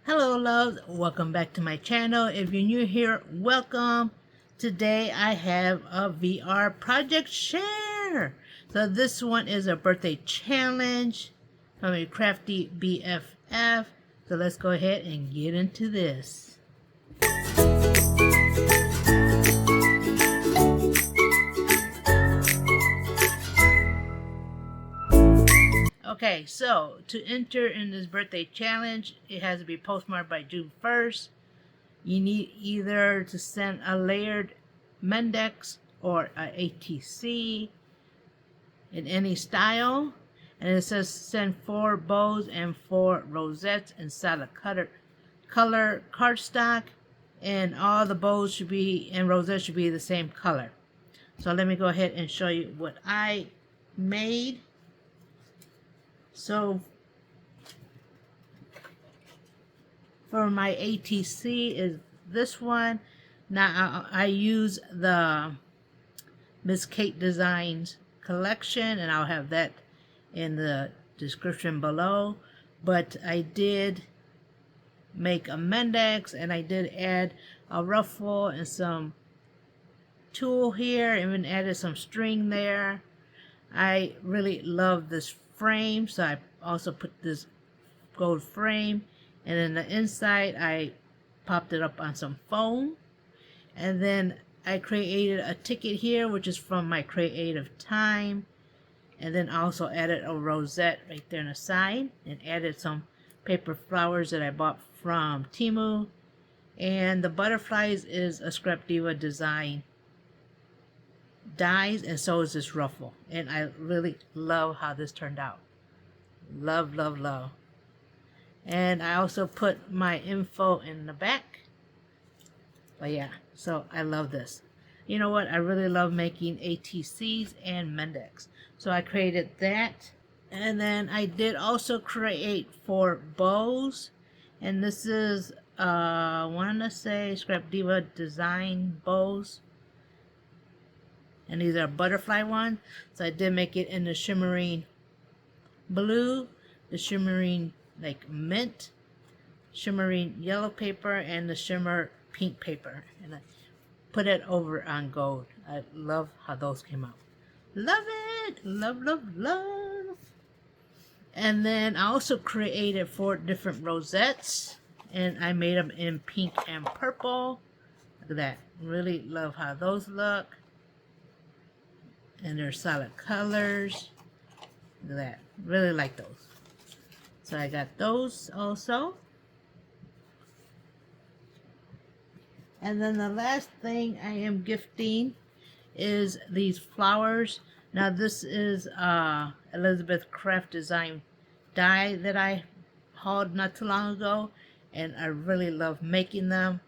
Hello loves, welcome back to my channel. If you're new here, welcome. Today I have a VR project share. So this one is a birthday challenge from a crafty BFF. So let's go ahead and get into this. Okay, so to enter in this birthday challenge, it has to be postmarked by June 1st. You need either to send a layered MemoryDex or a ATC in any style. And it says send 4 bows and 4 rosettes in solid color cardstock. And all the bows should be and rosettes should be the same color. So let me go ahead and show you what I made. So for my ATC is this one. Now I use the Miss Kate Designs collection, and I'll have that in the description below. But I did make a MemoryDex, and I did add a ruffle and some tulle here, and even added some string there. I really love this frame, so I also put this gold frame, and then the inside I popped it up on some foam, and then I created a ticket here which is from my creative time, and then also added a rosette right there on the side, and added some paper flowers that I bought from Temu, and the butterflies is a Scrap Diva design dies, and so is this ruffle, and I really love how this turned out. Love, love, love. And I also put my info in the back. But yeah, so I love this. You know what? I really love making ATCs and MemoryDex. So I created that. And then I did also create 4 bows. And this is, I want to say Scrap Diva design bows. And these are butterfly ones. So I did make it in the shimmering blue, the shimmering like mint, shimmering yellow paper, and the shimmer pink paper. And I put it over on gold. I love how those came out. Love it! Love, love, love! And then I also created 4 different rosettes. And I made them in pink and purple. Look at that. Really love how those look. And they're solid colors. Look at that. Really like those. So I got those also. And then the last thing I am gifting is these flowers. Now this is Elizabeth Craft Design die that I hauled not too long ago, and I really love making them.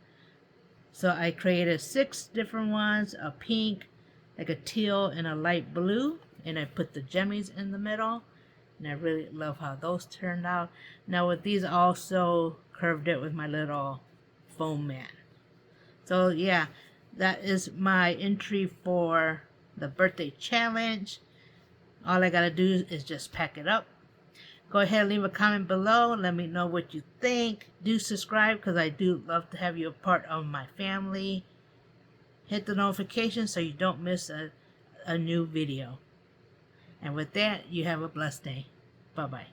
So I created 6 different ones, a pink, like a teal, and a light blue, and I put the jemmies in the middle, and I really love how those turned out. Now with these, I also curved it with my little foam mat. So yeah, that is my entry for the birthday challenge. All I gotta do is just pack it up. Go ahead and leave a comment below. Let me know what you think. Do subscribe, because I do love to have you a part of my family. Hit the notification so you don't miss a new video. And with that, you have a blessed day. Bye-bye.